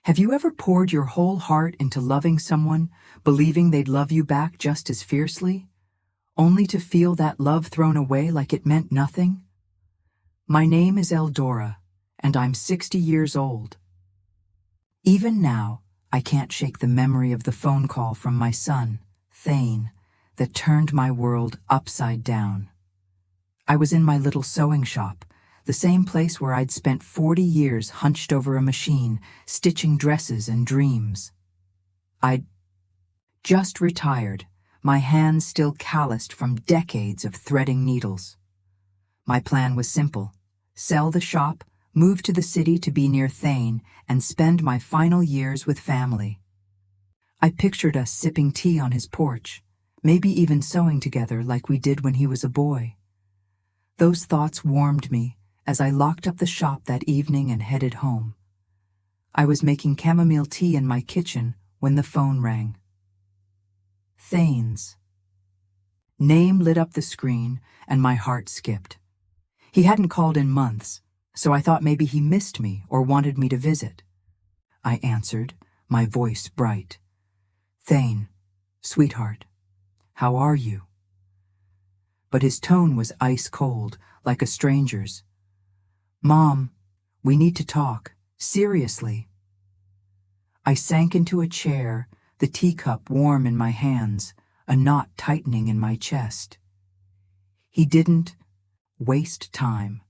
Have you ever poured your whole heart into loving someone, believing they'd love you back just as fiercely, only to feel that love thrown away like it meant nothing? My name is Eldora, and I'm 60 years old. Even now, I can't shake the memory of the phone call from my son, Thane, that turned my world upside down. I was in my little sewing shop, the same place where I'd spent 40 years hunched over a machine, stitching dresses and dreams. I'd just retired, my hands still calloused from decades of threading needles. My plan was simple: sell the shop, move to the city to be near Thane, and spend my final years with family. I pictured us sipping tea on his porch, maybe even sewing together like we did when he was a boy. Those thoughts warmed me as I locked up the shop that evening and headed home. I was making chamomile tea in my kitchen when the phone rang. Thane's name lit up the screen and my heart skipped. He hadn't called in months, so I thought maybe he missed me or wanted me to visit. I answered, my voice bright. "Thane, sweetheart, how are you?" But his tone was ice cold, like a stranger's. "Mom, we need to talk, seriously." I sank into a chair, the teacup warm in my hands, a knot tightening in my chest. He didn't waste time.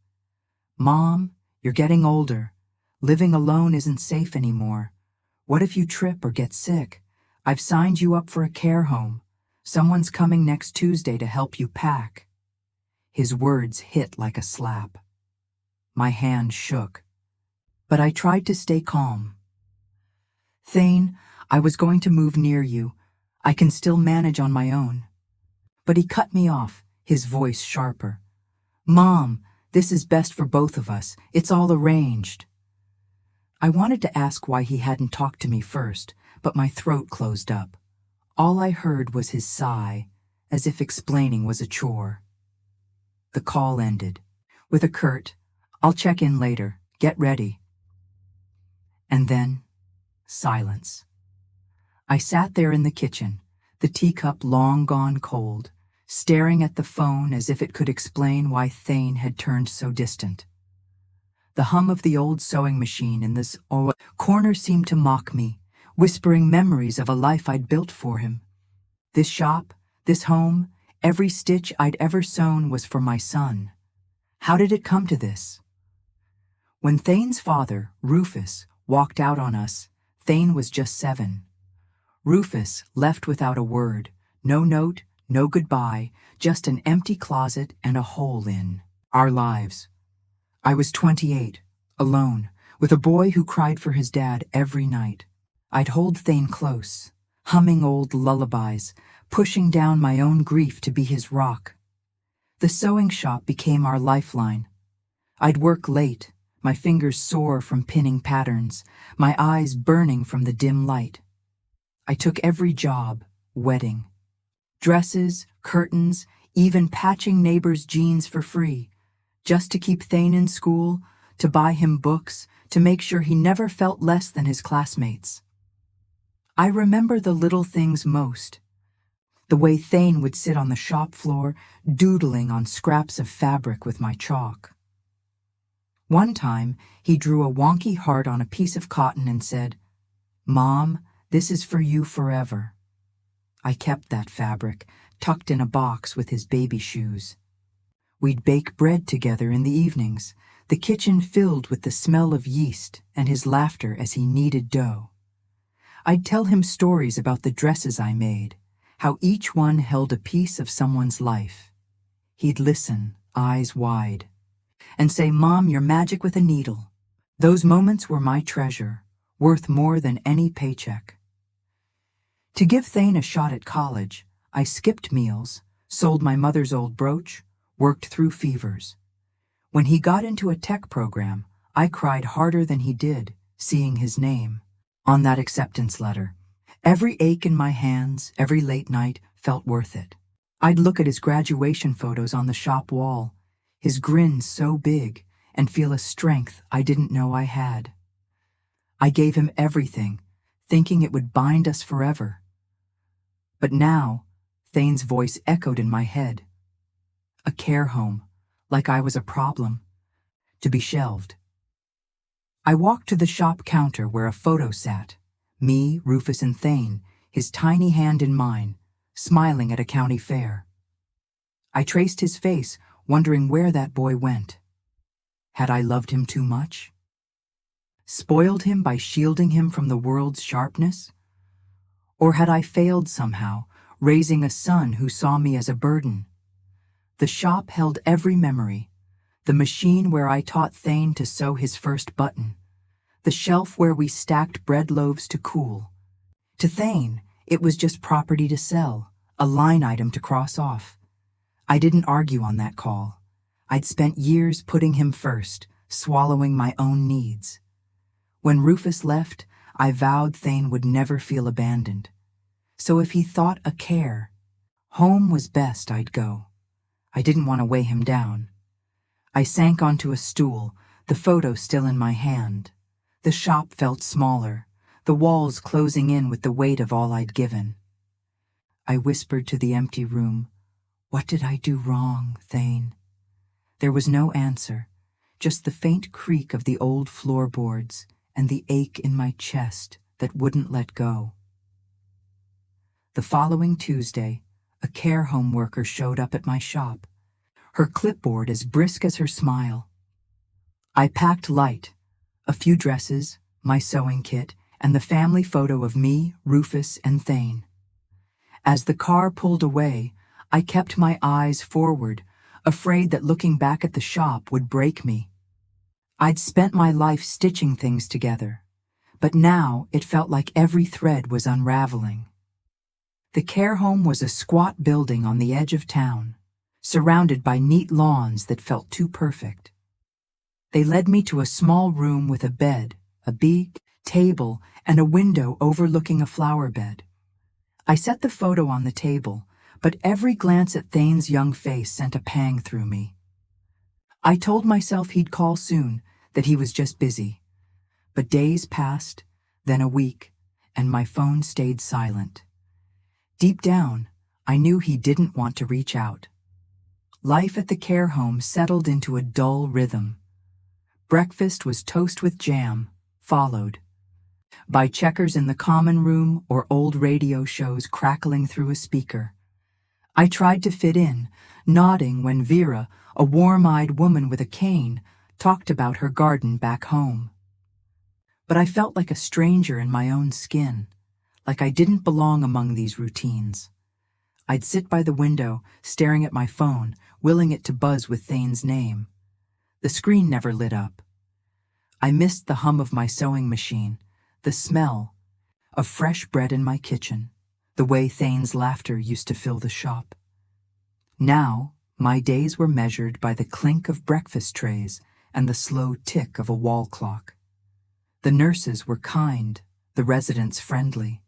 "Mom, you're getting older. Living alone isn't safe anymore. What if you trip or get sick? I've signed you up for a care home. Someone's coming next Tuesday to help you pack." His words hit like a slap. My hand shook, but I tried to stay calm. "Thane, I was going to move near you. I can still manage on my own." But he cut me off, his voice sharper. "Mom, this is best for both of us. It's all arranged." I wanted to ask why he hadn't talked to me first, but my throat closed up. All I heard was his sigh, as if explaining was a chore. The call ended, with a curt, "I'll check in later. Get ready." And then, silence. I sat there in the kitchen, the teacup long gone cold, staring at the phone as if it could explain why Thane had turned so distant. The hum of the old sewing machine in this corner seemed to mock me, whispering memories of a life I'd built for him. This shop, this home, every stitch I'd ever sewn was for my son. How did it come to this? When Thane's father, Rufus, walked out on us, Thane was just 7. Rufus left without a word, no note, no goodbye, just an empty closet and a hole in our lives. I was 28, alone, with a boy who cried for his dad every night. I'd hold Thane close, humming old lullabies, pushing down my own grief to be his rock. The sewing shop became our lifeline. I'd work late, my fingers sore from pinning patterns, my eyes burning from the dim light. I took every job, wedding. Dresses, curtains, even patching neighbors' jeans for free, just to keep Thane in school, to buy him books, to make sure he never felt less than his classmates. I remember the little things most. The way Thane would sit on the shop floor, doodling on scraps of fabric with my chalk. One time, he drew a wonky heart on a piece of cotton and said, "Mom, this is for you forever." I kept that fabric, tucked in a box with his baby shoes. We'd bake bread together in the evenings, the kitchen filled with the smell of yeast and his laughter as he kneaded dough. I'd tell him stories about the dresses I made, how each one held a piece of someone's life. He'd listen, eyes wide, and say, "Mom, you're magic with a needle." Those moments were my treasure, worth more than any paycheck. To give Thane a shot at college, I skipped meals, sold my mother's old brooch, worked through fevers. When he got into a tech program, I cried harder than he did, seeing his name on that acceptance letter. Every ache in my hands, every late night, felt worth it. I'd look at his graduation photos on the shop wall, his grin so big, and feel a strength I didn't know I had. I gave him everything, thinking it would bind us forever. But now, Thane's voice echoed in my head. A care home, like I was a problem, to be shelved. I walked to the shop counter where a photo sat, me, Rufus, and Thane, his tiny hand in mine, smiling at a county fair. I traced his face, wondering where that boy went. Had I loved him too much? Spoiled him by shielding him from the world's sharpness? Or had I failed somehow, raising a son who saw me as a burden? The shop held every memory. The machine where I taught Thane to sew his first button. The shelf where we stacked bread loaves to cool. To Thane, it was just property to sell, a line item to cross off. I didn't argue on that call. I'd spent years putting him first, swallowing my own needs. When Rufus left, I vowed Thane would never feel abandoned. So if he thought a care, home was best, I'd go. I didn't want to weigh him down. I sank onto a stool, the photo still in my hand. The shop felt smaller, the walls closing in with the weight of all I'd given. I whispered to the empty room, "What did I do wrong, Thane?" There was no answer, just the faint creak of the old floorboards and the ache in my chest that wouldn't let go. The following Tuesday, a care home worker showed up at my shop, her clipboard as brisk as her smile. I packed light, a few dresses, my sewing kit, and the family photo of me, Rufus, and Thane. As the car pulled away, I kept my eyes forward, afraid that looking back at the shop would break me. I'd spent my life stitching things together, but now it felt like every thread was unraveling. The care home was a squat building on the edge of town, surrounded by neat lawns that felt too perfect. They led me to a small room with a bed, a big table, and a window overlooking a flower bed. I set the photo on the table, but every glance at Thane's young face sent a pang through me. I told myself he'd call soon, that he was just busy. But days passed, then a week, and my phone stayed silent. Deep down, I knew he didn't want to reach out. Life at the care home settled into a dull rhythm. Breakfast was toast with jam, followed by checkers in the common room or old radio shows crackling through a speaker. I tried to fit in, nodding when Vera, a warm-eyed woman with a cane, talked about her garden back home. But I felt like a stranger in my own skin, like I didn't belong among these routines. I'd sit by the window, staring at my phone, willing it to buzz with Thane's name. The screen never lit up. I missed the hum of my sewing machine, the smell of fresh bread in my kitchen, the way Thane's laughter used to fill the shop. Now, my days were measured by the clink of breakfast trays and the slow tick of a wall clock. The nurses were kind, the residents friendly,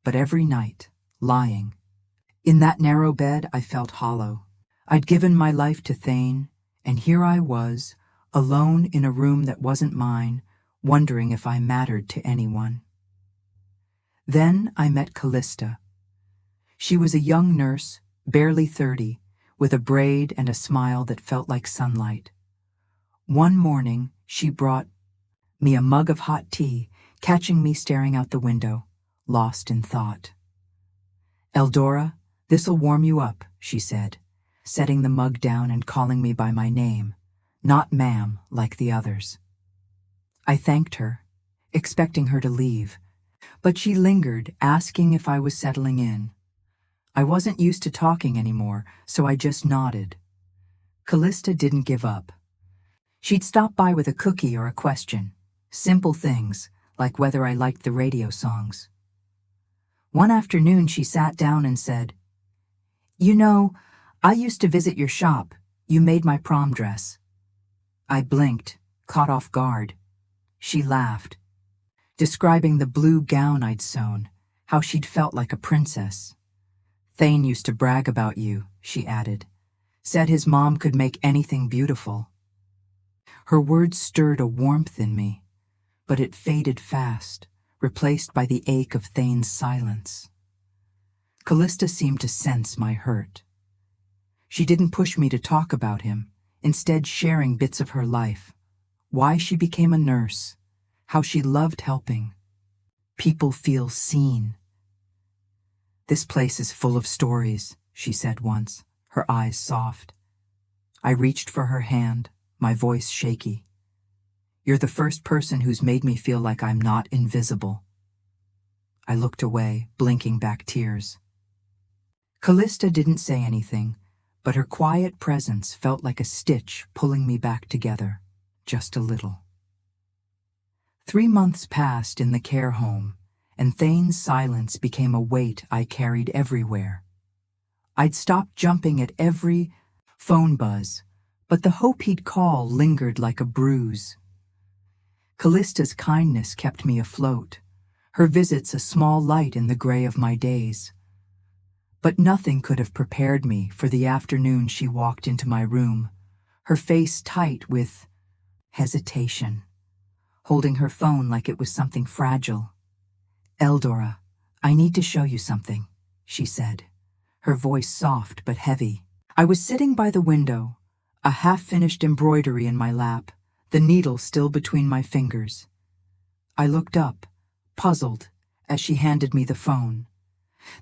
but every night, lying in that narrow bed, I felt hollow. I'd given my life to Thane, and here I was, alone in a room that wasn't mine, wondering if I mattered to anyone. Then I met Callista. She was a young nurse, barely 30, with a braid and a smile that felt like sunlight. One morning, she brought me a mug of hot tea, catching me staring out the window, lost in thought. "Eldora, this'll warm you up," she said, setting the mug down and calling me by my name, not ma'am like the others. I thanked her, expecting her to leave, but she lingered, asking if I was settling in. I wasn't used to talking anymore, so I just nodded. Callista didn't give up. She'd stop by with a cookie or a question, simple things, like whether I liked the radio songs. One afternoon she sat down and said, "You know, I used to visit your shop. You made my prom dress." I blinked, caught off guard. She laughed, describing the blue gown I'd sewn, how she'd felt like a princess. "Thane used to brag about you," she added. "Said his mom could make anything beautiful." Her words stirred a warmth in me, but it faded fast, replaced by the ache of Thane's silence. Callista seemed to sense my hurt. She didn't push me to talk about him, instead sharing bits of her life. Why she became a nurse, how she loved helping. People feel seen. "This place is full of stories," she said once, her eyes soft. I reached for her hand, my voice shaky. "You're the first person who's made me feel like I'm not invisible." I looked away, blinking back tears. Callista didn't say anything, but her quiet presence felt like a stitch pulling me back together, just a little. 3 months passed in the care home, and Thane's silence became a weight I carried everywhere. I'd stopped jumping at every phone buzz, but the hope he'd call lingered like a bruise. Callista's kindness kept me afloat, her visits a small light in the gray of my days. But nothing could have prepared me for the afternoon she walked into my room, her face tight with hesitation, holding her phone like it was something fragile. "Eldora, I need to show you something," she said, her voice soft but heavy. I was sitting by the window, a half-finished embroidery in my lap, the needle still between my fingers. I looked up, puzzled, as she handed me the phone.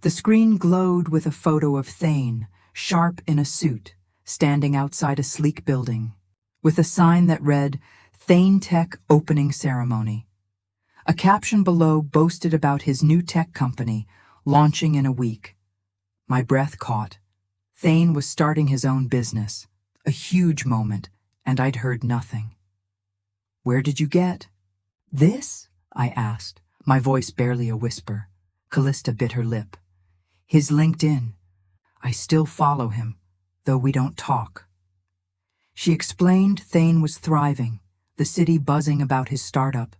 The screen glowed with a photo of Thane, sharp in a suit, standing outside a sleek building, with a sign that read, "Thane Tech Opening Ceremony." A caption below boasted about his new tech company, launching in a week. My breath caught. Thane was starting his own business, a huge moment, and I'd heard nothing. "Where did you get this?" I asked, my voice barely a whisper. Callista bit her lip. "His LinkedIn. I still follow him, though we don't talk." She explained Thane was thriving, the city buzzing about his startup.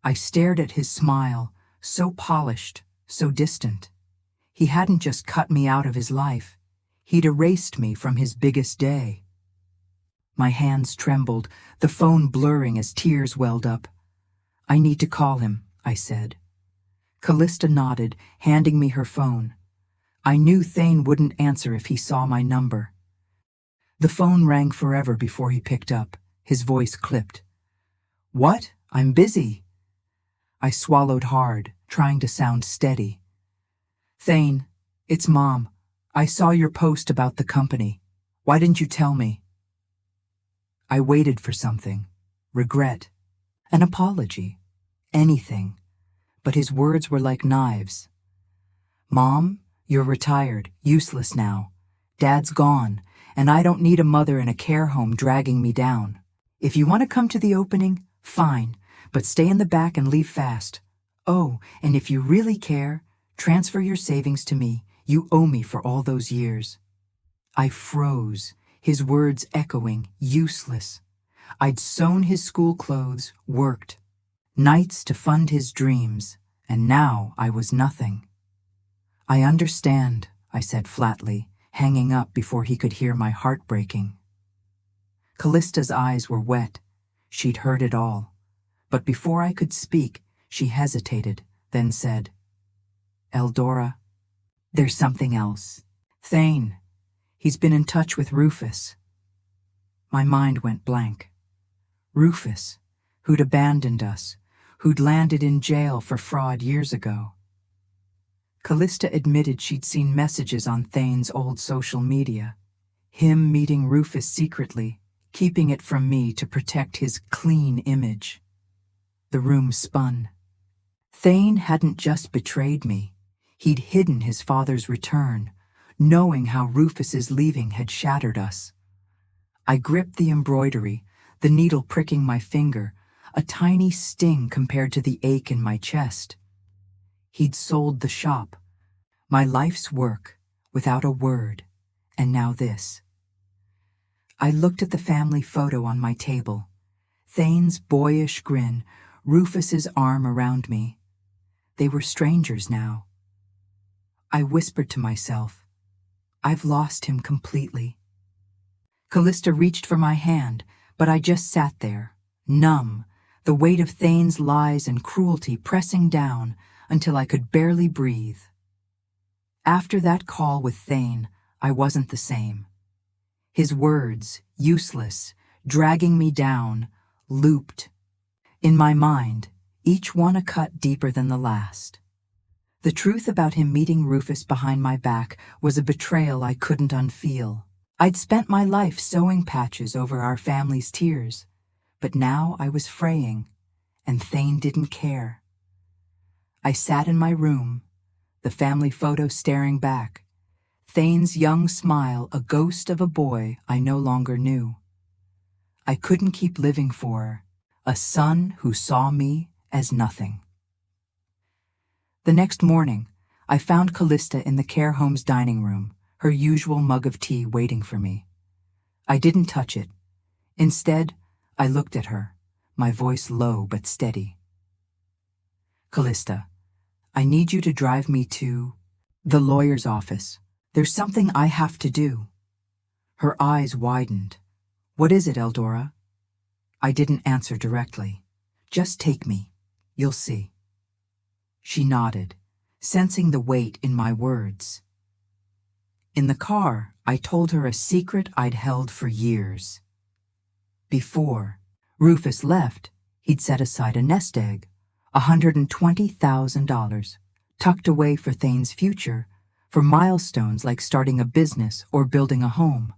I stared at his smile, so polished, so distant. He hadn't just cut me out of his life. He'd erased me from his biggest day. My hands trembled, the phone blurring as tears welled up. "I need to call him," I said. Callista nodded, handing me her phone. I knew Thane wouldn't answer if he saw my number. The phone rang forever before he picked up, his voice clipped. "What? I'm busy." I swallowed hard, trying to sound steady. "Thane, it's Mom. I saw your post about the company. Why didn't you tell me?" I waited for something. Regret. An apology. Anything. But his words were like knives. "Mom, you're retired, useless now. Dad's gone, and I don't need a mother in a care home dragging me down. If you want to come to the opening, fine, but stay in the back and leave fast. Oh, and if you really care, transfer your savings to me. You owe me for all those years." I froze, his words echoing, useless. I'd sewn his school clothes, worked. Nights to fund his dreams, and now I was nothing. "I understand," I said flatly, hanging up before he could hear my heart breaking. Callista's eyes were wet. She'd heard it all. But before I could speak, she hesitated, then said, "Eldora, there's something else. Thane, he's been in touch with Rufus." My mind went blank. Rufus, who'd abandoned us, who'd landed in jail for fraud years ago. Callista admitted she'd seen messages on Thane's old social media. Him meeting Rufus secretly, keeping it from me to protect his clean image. The room spun. Thane hadn't just betrayed me. He'd hidden his father's return, knowing how Rufus's leaving had shattered us. I gripped the embroidery, the needle pricking my finger, a tiny sting compared to the ache in my chest. He'd sold the shop, my life's work, without a word, and now this. I looked at the family photo on my table. Thane's boyish grin, Rufus's arm around me. They were strangers now. I whispered to myself, "I've lost him completely." Callista reached for my hand, but I just sat there, numb, the weight of Thane's lies and cruelty pressing down until I could barely breathe. After that call with Thane, I wasn't the same. His words, useless, dragging me down, looped. In my mind, each one a cut deeper than the last. The truth about him meeting Rufus behind my back was a betrayal I couldn't unfeel. I'd spent my life sewing patches over our family's tears, but now I was fraying, and Thane didn't care. I sat in my room, the family photo staring back, Thane's young smile a ghost of a boy I no longer knew. I couldn't keep living for a son who saw me as nothing. The next morning, I found Callista in the care home's dining room, her usual mug of tea waiting for me. I didn't touch it. Instead, I looked at her, my voice low but steady. Callista, I need you to drive me to the lawyer's office. There's something I have to do. Her eyes widened. What is it, Eldora? I didn't answer directly. Just take me. You'll see. She nodded, sensing the weight in my words. In the car, I told her a secret I'd held for years. Before Rufus left, he'd set aside a nest egg, $120,000, tucked away for Thane's future, for milestones like starting a business or building a home.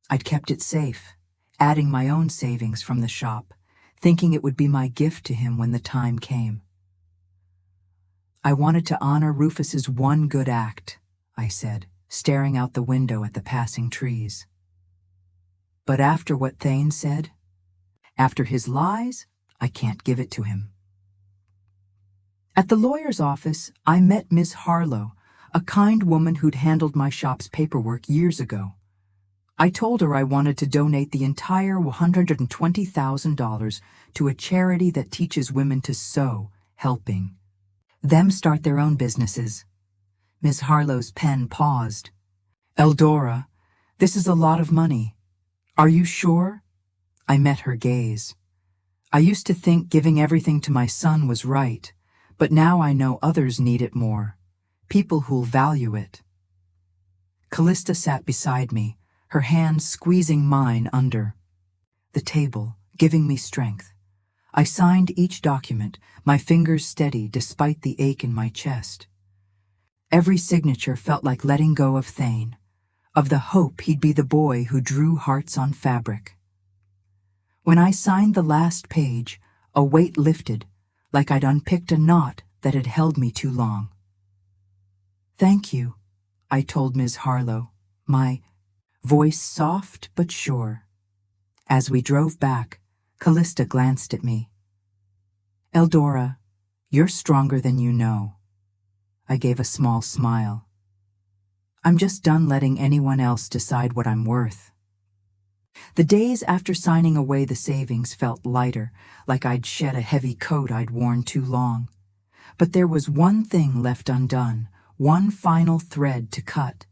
I'd kept it safe, adding my own savings from the shop, thinking it would be my gift to him when the time came. I wanted to honor Rufus's one good act, I said, staring out the window at the passing trees. But after what Thane said, after his lies, I can't give it to him. At the lawyer's office, I met Ms. Harlow, a kind woman who'd handled my shop's paperwork years ago. I told her I wanted to donate the entire $120,000 to a charity that teaches women to sew, helping them start their own businesses. Ms. Harlow's pen paused. Eldora, this is a lot of money. Are you sure? I met her gaze. I used to think giving everything to my son was right, but now I know others need it more. People who'll value it. Callista sat beside me, her hand squeezing mine under the table, giving me strength. I signed each document, my fingers steady despite the ache in my chest. Every signature felt like letting go of Thane, of the hope he'd be the boy who drew hearts on fabric. When I signed the last page, a weight lifted, like I'd unpicked a knot that had held me too long. Thank you, I told Ms. Harlow, my voice soft but sure. As we drove back, Callista glanced at me. Eldora, you're stronger than you know. I gave a small smile. I'm just done letting anyone else decide what I'm worth. The days after signing away the savings felt lighter, like I'd shed a heavy coat I'd worn too long. But there was one thing left undone, one final thread to cut.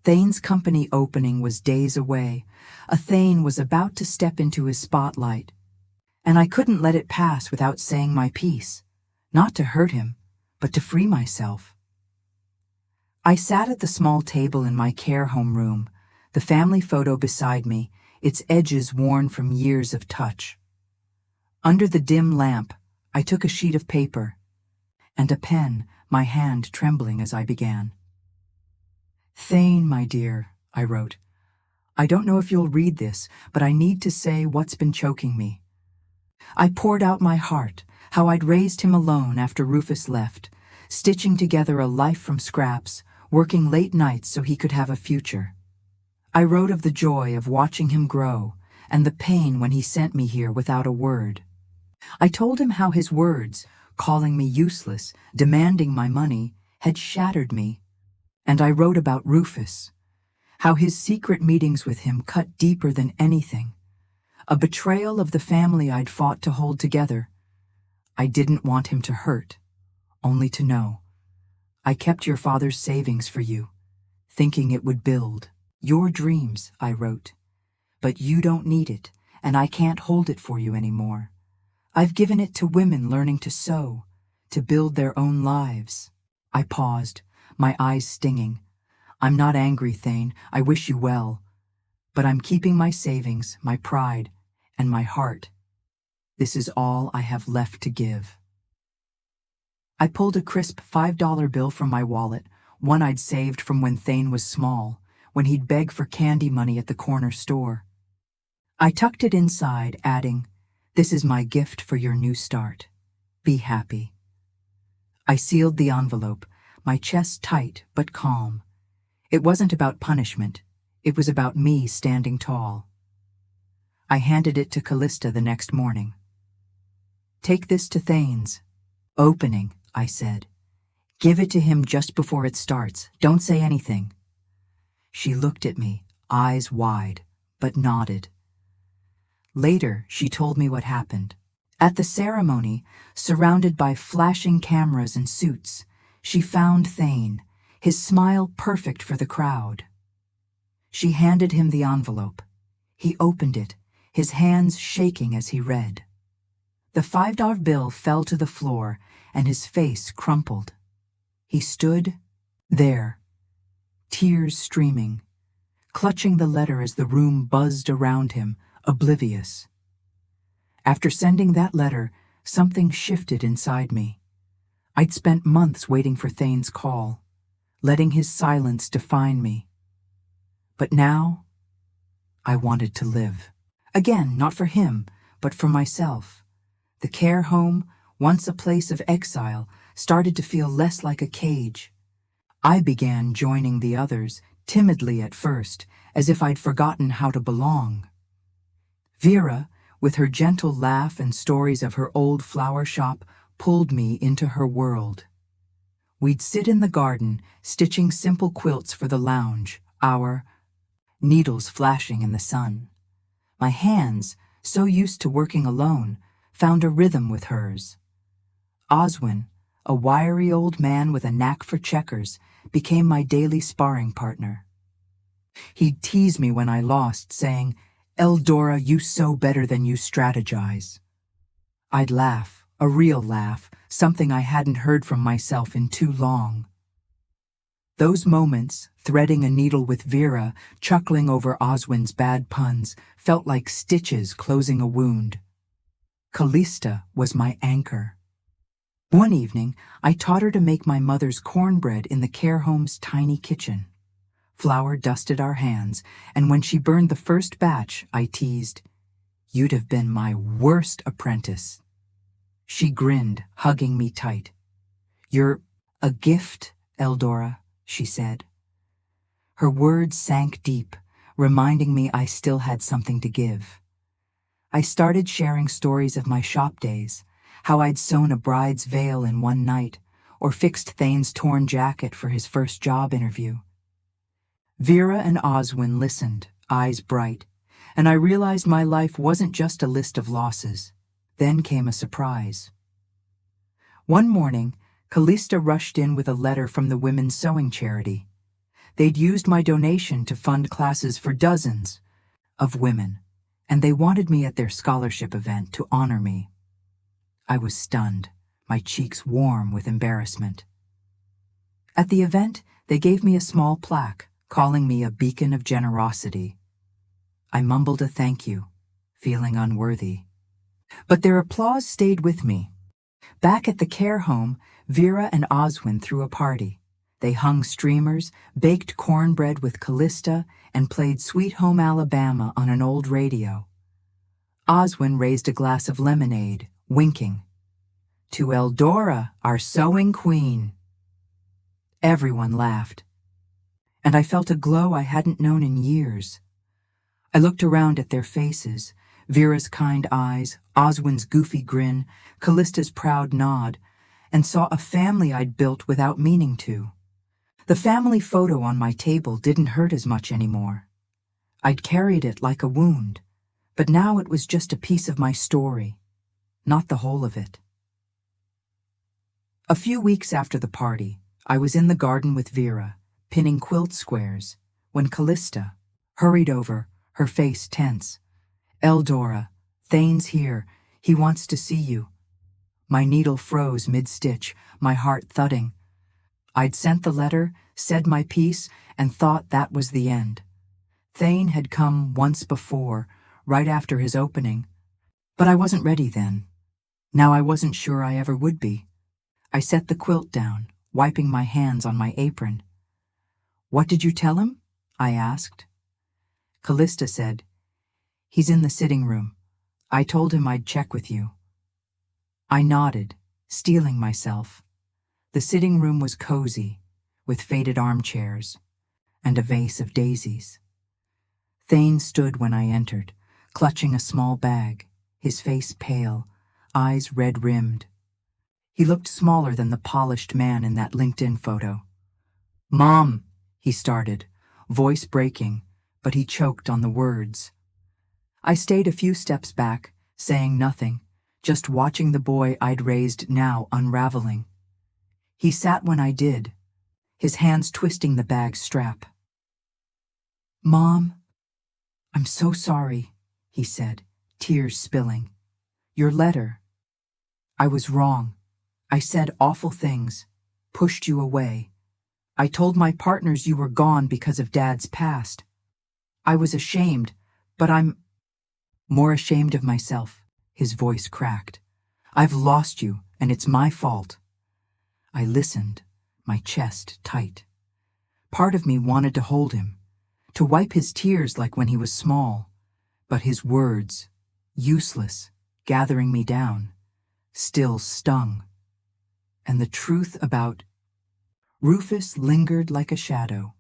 Thane's company opening was days away. A Thane was about to step into his spotlight, and I couldn't let it pass without saying my piece, not to hurt him, but to free myself. I sat at the small table in my care home room, the family photo beside me, its edges worn from years of touch. Under the dim lamp, I took a sheet of paper and a pen, my hand trembling as I began. Thane, my dear, I wrote. I don't know if you'll read this, but I need to say what's been choking me. I poured out my heart, how I'd raised him alone after Rufus left, stitching together a life from scraps, working late nights so he could have a future. I wrote of the joy of watching him grow, and the pain when he sent me here without a word. I told him how his words, calling me useless, demanding my money, had shattered me. And I wrote about Rufus, how his secret meetings with him cut deeper than anything, a betrayal of the family I'd fought to hold together. I didn't want him to hurt, only to know. I kept your father's savings for you, thinking it would build your dreams, I wrote. But you don't need it, and I can't hold it for you anymore. I've given it to women learning to sew, to build their own lives. I paused, my eyes stinging. I'm not angry, Thane. I wish you well. But I'm keeping my savings, my pride, and my heart. This is all I have left to give. I pulled a crisp $5 bill from my wallet, one I'd saved from when Thane was small, when he'd beg for candy money at the corner store. I tucked it inside, adding, "This is my gift for your new start. Be happy." I sealed the envelope, my chest tight but calm. It wasn't about punishment. It was about me standing tall. I handed it to Callista the next morning. "Take this to Thane's." "Opening," I said. "Give it to him just before it starts. Don't say anything." She looked at me, eyes wide, but nodded. Later, she told me what happened. At the ceremony, surrounded by flashing cameras and suits, she found Thane, his smile perfect for the crowd. She handed him the envelope. He opened it, his hands shaking as he read. The $5 bill fell to the floor, and his face crumpled. He stood there, tears streaming, clutching the letter as the room buzzed around him, oblivious. After sending that letter, something shifted inside me. I'd spent months waiting for Thane's call, letting his silence define me. But now, I wanted to live. Again, not for him, but for myself. The care home, once a place of exile, started to feel less like a cage. I began joining the others, timidly at first, as if I'd forgotten how to belong. Vera, with her gentle laugh and stories of her old flower shop, pulled me into her world. We'd sit in the garden, stitching simple quilts for the lounge, our needles flashing in the sun. My hands, so used to working alone, found a rhythm with hers. Oswin, a wiry old man with a knack for checkers, became my daily sparring partner. He'd tease me when I lost, saying, "Eldora, you sew better than you strategize." I'd laugh, a real laugh, something I hadn't heard from myself in too long. Those moments, threading a needle with Vera, chuckling over Oswin's bad puns, felt like stitches closing a wound. Callista was my anchor. One evening, I taught her to make my mother's cornbread in the care home's tiny kitchen. Flour dusted our hands, and when she burned the first batch, I teased, "You'd have been my worst apprentice." She grinned, hugging me tight. "You're a gift, Eldora," she said. Her words sank deep, reminding me I still had something to give. I started sharing stories of my shop days, how I'd sewn a bride's veil in one night, or fixed Thane's torn jacket for his first job interview. Vera and Oswin listened, eyes bright, and I realized my life wasn't just a list of losses. Then came a surprise. One morning, Callista rushed in with a letter from the Women's Sewing Charity. They'd used my donation to fund classes for dozens of women, and they wanted me at their scholarship event to honor me. I was stunned, my cheeks warm with embarrassment. At the event, they gave me a small plaque, calling me a beacon of generosity. I mumbled a thank you, feeling unworthy. But their applause stayed with me. Back at the care home, Vera and Oswin threw a party. They hung streamers, baked cornbread with Callista, and played Sweet Home Alabama on an old radio. Oswin raised a glass of lemonade, winking. "To Eldora, our sewing queen." Everyone laughed, and I felt a glow I hadn't known in years. I looked around at their faces, Vera's kind eyes, Oswin's goofy grin, Callista's proud nod, and saw a family I'd built without meaning to. The family photo on my table didn't hurt as much anymore. I'd carried it like a wound, but now it was just a piece of my story, not the whole of it. A few weeks after the party, I was in the garden with Vera, pinning quilt squares, when Callista hurried over, her face tense. "Eldora, Thane's here. He wants to see you. My needle froze mid-stitch, my heart thudding. I'd sent the letter, said my piece, and thought that was the end. Thane had come once before, right after his opening. But I wasn't ready then. Now I wasn't sure I ever would be. I set the quilt down, wiping my hands on my apron. "What did you tell him?" I asked. Callista said, "He's in the sitting room. I told him I'd check with you." I nodded, steeling myself. The sitting room was cozy, with faded armchairs and a vase of daisies. Thane stood when I entered, clutching a small bag, his face pale, eyes red-rimmed. He looked smaller than the polished man in that LinkedIn photo. "Mom," he started, voice breaking, but he choked on the words. I stayed a few steps back, saying nothing, just watching the boy I'd raised now unraveling. He sat when I did, his hands twisting the bag's strap. "Mom, I'm so sorry," he said, tears spilling. "Your letter. I was wrong. I said awful things, pushed you away. I told my partners you were gone because of Dad's past. I was ashamed, but I'm more ashamed of myself," his voice cracked. "I've lost you, and it's my fault." I listened, my chest tight. Part of me wanted to hold him, to wipe his tears like when he was small, but his words, useless, gathering me down, still stung. And the truth about Rufus lingered like a shadow.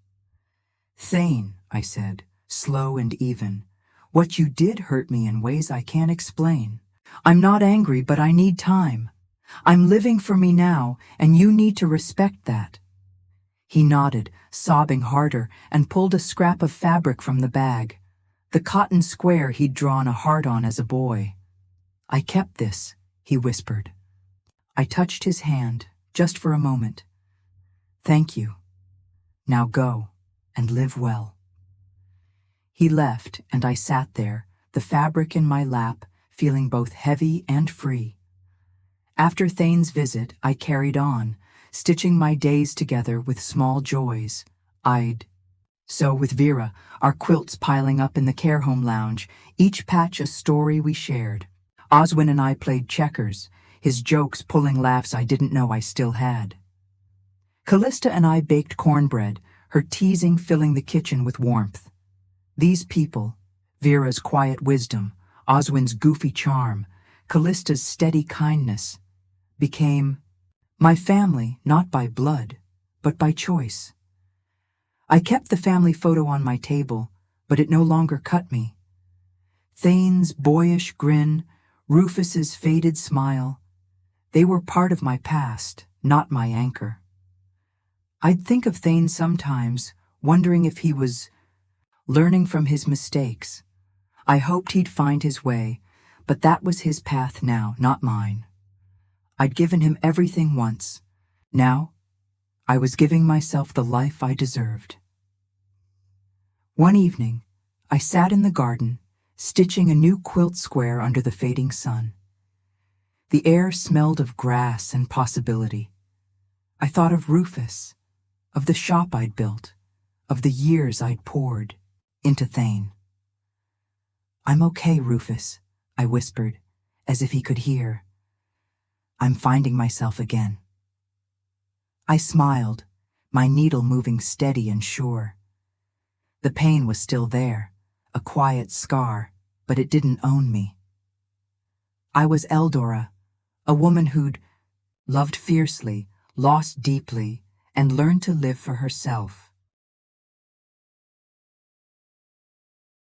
"Thane," I said, slow and even, "what you did hurt me in ways I can't explain. I'm not angry, but I need time. I'm living for me now, and you need to respect that." He nodded, sobbing harder, and pulled a scrap of fabric from the bag, the cotton square he'd drawn a heart on as a boy. "I kept this," he whispered. I touched his hand, just for a moment. "Thank you. Now go, and live well." He left, and I sat there, the fabric in my lap, feeling both heavy and free. After Thane's visit, I carried on, stitching my days together with small joys. So with Vera, our quilts piling up in the care home lounge, each patch a story we shared. Oswin and I played checkers, his jokes pulling laughs I didn't know I still had. Callista and I baked cornbread, her teasing filling the kitchen with warmth. These people, Vera's quiet wisdom, Oswin's goofy charm, Callista's steady kindness, became my family, not by blood, but by choice. I kept the family photo on my table, but it no longer cut me. Thane's boyish grin, Rufus's faded smile, they were part of my past, not my anchor. I'd think of Thane sometimes, wondering if he was learning from his mistakes. I hoped he'd find his way, but that was his path now, not mine. I'd given him everything once. Now, I was giving myself the life I deserved. One evening, I sat in the garden, stitching a new quilt square under the fading sun. The air smelled of grass and possibility. I thought of Rufus, of the shop I'd built, of the years I'd poured into Thane. "I'm okay, Rufus," I whispered, as if he could hear. "I'm finding myself again." I smiled, my needle moving steady and sure. The pain was still there, a quiet scar, but it didn't own me. I was Eldora, a woman who'd loved fiercely, lost deeply, and learned to live for herself.